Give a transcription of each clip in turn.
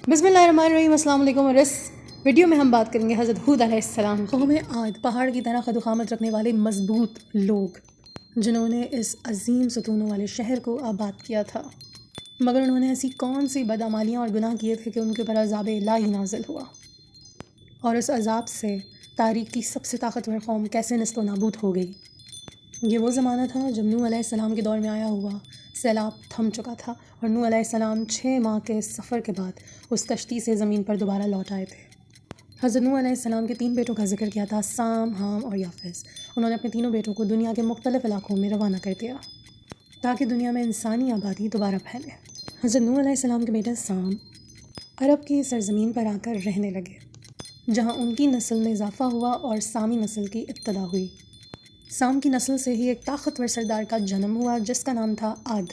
बिस्मिल्लाहिर्रहमानिर्रहीम। अस्सलाम वालेकुम। और इस वीडियो में हम बात करेंगे हज़रत हूद अलैहिस्सलाम। कौम आद पहाड़ की तरह क़द-ओ-क़ामत रखने वाले मज़बूत लोग, जिन्होंने इस अजीम सतूनों वाले शहर को आबाद किया था, मगर उन्होंने ऐसी कौन सी बदअमालियाँ और गुनाह किए थे कि उनके ऊपर अज़ाब इलाही नाज़िल हुआ, और उस अज़ाब से तारीख़ की सबसे ताकतवर कौम कैसे नस्त नाबूद हो गई। ये वो ज़माना था जब नूह अलैहिस्सलाम के दौर में आया हुआ सैलाब थम चुका था, और नूह अलैहिस्सलाम 6 माह के सफ़र के बाद उस कश्ती से ज़मीन पर दोबारा लौट आए थे। हज़रत नूह अलैहिस्सलाम के 3 बेटों का ज़िक्र किया था, साम, हाम और याफ़ेस। उन्होंने अपने तीनों बेटों को दुनिया के मुख्तलिफ़ इलाक़ों में रवाना कर दिया ताकि दुनिया में इंसानी आबादी दोबारा फैले। हज़रत नूह अलैहिस्सलाम के बेटे साम अरब की सरज़मीन पर आकर रहने लगे, जहाँ उनकी नस्ल में इजाफ़ा हुआ और सामी नस्ल की इब्तदा हुई। साम की नस्ल से ही एक ताकतवर सरदार का जन्म हुआ जिसका नाम था आद।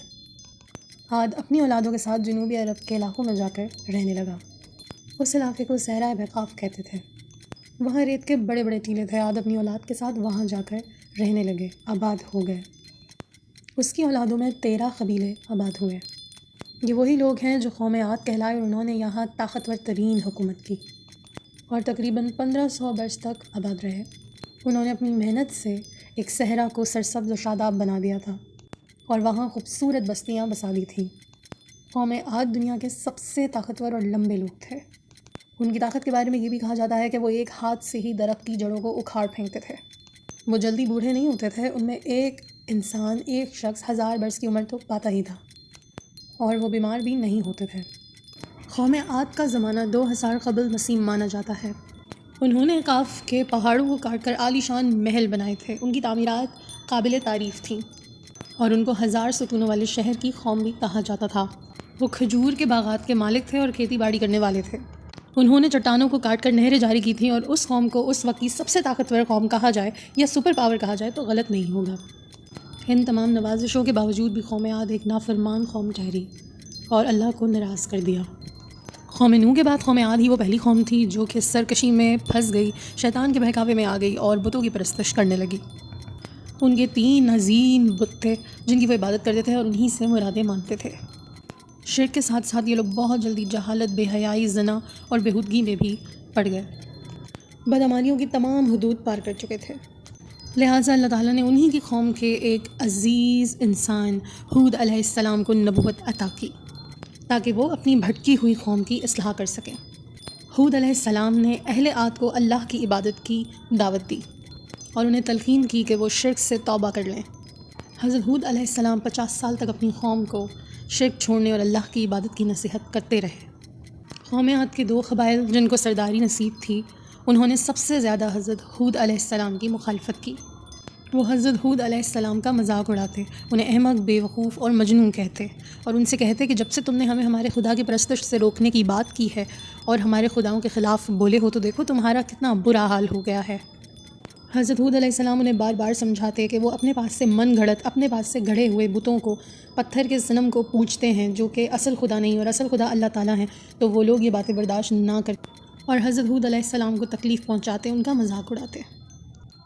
आद अपनी औलादों के साथ जनूबी अरब के इलाक़ों में जाकर रहने लगा। उस इलाक़े को सहरा बकाफ़ कहते थे। वहाँ रेत के बड़े बड़े टीले थे। आद अपनी औलाद के साथ वहाँ जाकर रहने लगे, आबाद हो गए। उसकी औलादों में 13 कबीले आबाद हुए। ये वही लोग हैं जो कौम आद कहलाए, और उन्होंने यहाँ ताकतवर तरीन हुकूमत की और तकरीबन 1500 बरस तक आबाद रहे। उन्होंने अपनी मेहनत से एक सहरा को सरसब्ज़ और शादाब बना दिया था, और वहाँ खूबसूरत बस्तियाँ बसा दी थीं। कौम आद दुनिया के सबसे ताकतवर और लंबे लोग थे। उनकी ताकत के बारे में ये भी कहा जाता है कि वो एक हाथ से ही दरख्त की जड़ों को उखाड़ फेंकते थे। वो जल्दी बूढ़े नहीं होते थे। उनमें एक इंसान, एक शख्स 1000 बरस की उम्र तो पाता ही था, और वो बीमार भी नहीं होते थे। कौम आद का ज़माना 2000 क़ब्ल मसीह माना जाता है। उन्होंने काफ के पहाड़ों को काटकर आलीशान महल बनाए थे। उनकी तामीरात काबिल तारीफ़ थीं, और उनको 1000 सतूनों वाले शहर की कौम भी कहा जाता था। वो खजूर के बागात के मालिक थे और खेती बाड़ी करने वाले थे। उन्होंने चट्टानों को काटकर नहरें जारी की थीं, और उस कौम को उस वक्त की सबसे ताकतवर कौम कहा जाए या सुपर पावर कहा जाए तो गलत नहीं होगा। इन तमाम नवाजिशों के बावजूद भी कौम आद एक नाफरमान कौम ठहरी और अल्लाह को नाराज़ कर दिया। कौम नूह के बाद कौम आद ही वो पहली कौम थी जो कि सरकशी में फंस गई, शैतान के बहकावे में आ गई और बुतों की परस्तश करने लगी। उनके 3 अजीम बुत थे जिनकी वो इबादत करते थे और उन्हीं से मुरादें मांगते थे। शिर्क के साथ साथ ये लोग बहुत जल्दी जहालत, बेहयाई, ज़ना और बेहुदगी में भी पड़ गए। बदअमालियों की तमाम हदूद पार कर चुके थे। लिहाजा अल्लाह ताला ने उन्हीं की कौम के एक अज़ीज़ इंसान हूद अलैहिस्सलाम को नबूवत अता की ताकि वो अपनी भटकी हुई कौम की इस्लाह कर सकें। हूद अलैहिस्सलाम ने अहले आद को अल्लाह की इबादत की दावत दी और उन्हें तलकीन की कि वो शिर्क से तौबा कर लें। हज़रत हूद अलैहिस्सलाम 50 साल तक अपनी कौम को शिर्क छोड़ने और अल्लाह की इबादत की नसीहत करते रहे। कौम आद के 2 क़बाइल जिनको सरदारी नसीब थी, उन्होंने सबसे ज़्यादा हज़रत हूद अलैहिस्सलाम की मुखालफत की। वो हज़रत हूद अलैहिस्सलाम का मजाक उड़ाते, उन्हें अहमक, बेवकूफ़ और मजनून कहते, और उनसे कहते कि जब से तुमने हमें हमारे खुदा की परस्तश से रोकने की बात की है और हमारे खुदाओं के ख़िलाफ़ बोले हो, तो देखो तुम्हारा कितना बुरा हाल हो गया है। हज़रत हूद अलैहिस्सलाम उन्हें बार बार समझाते कि वो अपने पास से मन घड़त, अपने पास से गढ़े हुए बुतों को, पत्थर के सनम को पूजते हैं जो कि असल खुदा नहीं और असल खुदा अल्लाह ताला हैं। तो वो लोग ये बातें बर्दाश्त ना करते और हज़रत हूद अलैहिस्सलाम को तकलीफ़ पहुँचाते, उनका मजाक उड़ाते।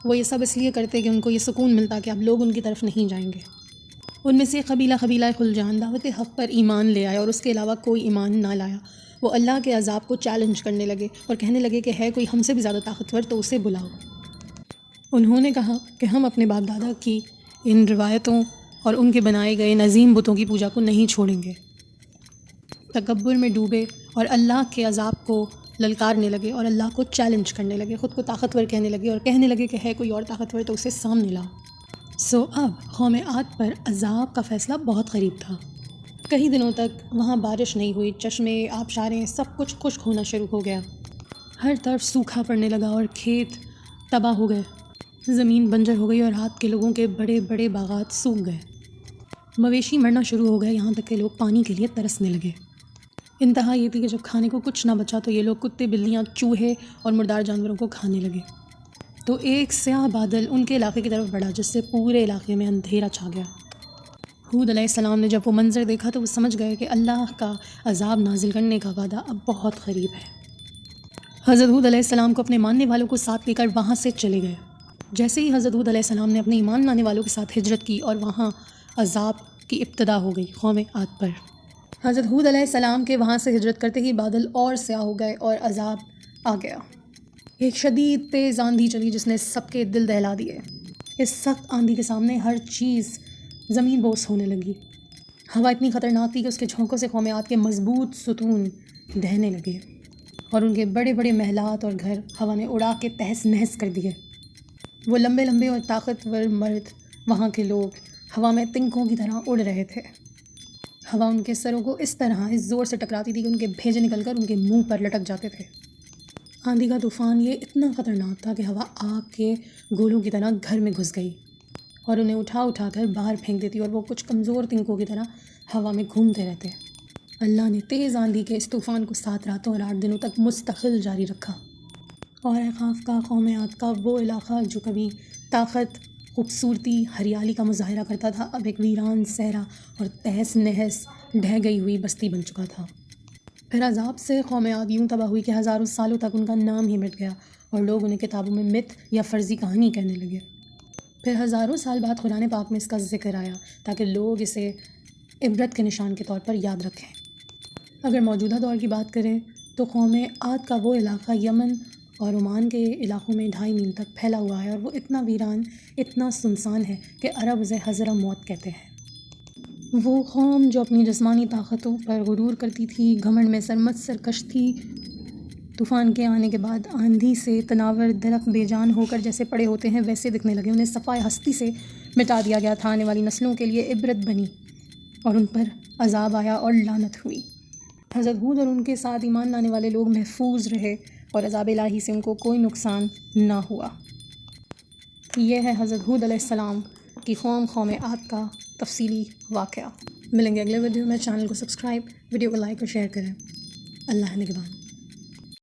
वो ये सब इसलिए करते कि उनको ये सुकून मिलता कि अब लोग उनकी तरफ नहीं जाएंगे। उनमें से कबीला खुलजान दावत हक़ पर ईमान ले आया और उसके अलावा कोई ईमान ना लाया। वो अल्लाह के अज़ाब को चैलेंज करने लगे और कहने लगे कि है कोई हमसे भी ज़्यादा ताकतवर तो उसे बुलाओ। उन्होंने कहा कि हम अपने बाप दादा की इन रिवायतों और उनके बनाए गए नज़ीम बुतों की पूजा को नहीं छोड़ेंगे। तकब्बुर में डूबे और अल्लाह के अज़ाब को ललकारने लगे और अल्लाह को चैलेंज करने लगे, ख़ुद को ताकतवर कहने लगे और कहने लगे कि है कोई और ताकतवर तो उसे सामने लाओ। अब कौम आद पर अज़ाब का फ़ैसला बहुत करीब था। कई दिनों तक वहाँ बारिश नहीं हुई, चश्मे, आबशारें, सब कुछ खुश्क होना शुरू हो गया। हर तरफ सूखा पड़ने लगा और खेत तबाह हो गए। ज़मीन बंजर हो गई और आद के लोगों के बड़े बड़े बागात सूख गए। मवेशी मरना शुरू हो गए, यहाँ तक कि लोग पानी के लिए तरसने लगे। इंतहा ये थी कि जब खाने को कुछ ना बचा तो ये लोग कुत्ते, बिल्लियाँ, चूहे और मुर्दार जानवरों को खाने लगे। तो एक स्याह बादल उनके इलाके की तरफ बढ़ा जिससे पूरे इलाके में अंधेरा छा गया। हूद अलैहिस्सलाम ने जब वो मंजर देखा तो वो समझ गए कि अल्लाह का अज़ाब नाजिल करने का वादा अब बहुत क़रीब है। हज़रत हूद अलैहिस्सलाम को अपने मानने वालों को साथ लेकर वहाँ से चले गए। जैसे ही हज़रत हूद अलैहिस्सलाम ने अपने ईमान लाने वालों के साथ हिजरत की और वहाँ अज़ाब की इब्तिदा हो गई कौम आद पर। حضرت ہود علیہ السلام کے وہاں سے ہجرت کرتے ہی بادل اور سیاہ ہو گئے اور عذاب آ گیا. ایک شدید تیز آندھی چلی جس نے سب کے دل دہلا دیے. اس سخت آندھی کے سامنے ہر چیز زمین بوس ہونے لگی. ہوا اتنی خطرناک تھی کہ اس کے جھونکوں سے قوم عاد کے مضبوط ستون ڈھہنے لگے اور ان کے بڑے بڑے محلات اور گھر ہوا نے اڑا کے تہس نہس کر دیے. وہ لمبے لمبے اور طاقتور مرد، وہاں کے لوگ ہوا میں تنکوں کی طرح اڑ رہے تھے. ہوا ان کے سروں کو اس طرح اس زور سے ٹکراتی تھی کہ ان کے بھیجے نکل کر ان کے منہ پر لٹک جاتے تھے. آندھی کا طوفان یہ اتنا خطرناک تھا کہ ہوا آگ کے گولوں کی طرح گھر میں گھس گئی اور انہیں اٹھا اٹھا کر باہر پھینک دیتی اور وہ کچھ کمزور تنکوں کی طرح ہوا میں گھومتے رہتے. اللہ نے تیز آندھی کے اس طوفان کو 7 راتوں اور 8 دنوں تک مستقل جاری رکھا. اور اے خاف کا قوم عاد کا وہ علاقہ جو کبھی طاقت، خوبصورتی، ہریالی کا مظاہرہ کرتا تھا، اب ایک ویران صحرا اور تہس نہس ڈھہ گئی ہوئی بستی بن چکا تھا. پھر عذاب سے قوم عاد یوں تباہ ہوئی کہ ہزاروں سالوں تک ان کا نام ہی مٹ گیا اور لوگ انہیں کتابوں میں مت یا فرضی کہانی کہنے لگے. پھر ہزاروں سال بعد قرآن پاک میں اس کا ذکر آیا تاکہ لوگ اسے عبرت کے نشان کے طور پر یاد رکھیں. اگر موجودہ دور کی بات کریں تو قوم عاد کا وہ علاقہ یمن اور عمان کے علاقوں میں 2.5 میل تک پھیلا ہوا ہے اور وہ اتنا ویران، اتنا سنسان ہے کہ عرب اسے حضر موت کہتے ہیں. وہ قوم جو اپنی جسمانی طاقتوں پر غرور کرتی تھی، گھمنڈ میں سرکش تھی، طوفان کے آنے کے بعد آندھی سے تناور درخت بے جان ہو کر جیسے پڑے ہوتے ہیں ویسے دکھنے لگے. انہیں صفائے ہستی سے مٹا دیا گیا تھا. آنے والی نسلوں کے لیے عبرت بنی اور ان پر عذاب آیا اور لعنت ہوئی. حضرت ہود اور ان کے ساتھ ایمان لانے والے لوگ محفوظ رہے اور عذاب الہی سے ان کو کوئی نقصان نہ ہوا. یہ ہے حضرت ہود علیہ السلام کی قوم عاد کا تفصیلی واقعہ. ملیں گے اگلے ویڈیو میں. چینل کو سبسکرائب، ویڈیو کو لائک اور شیئر کریں. اللہ نگہبان.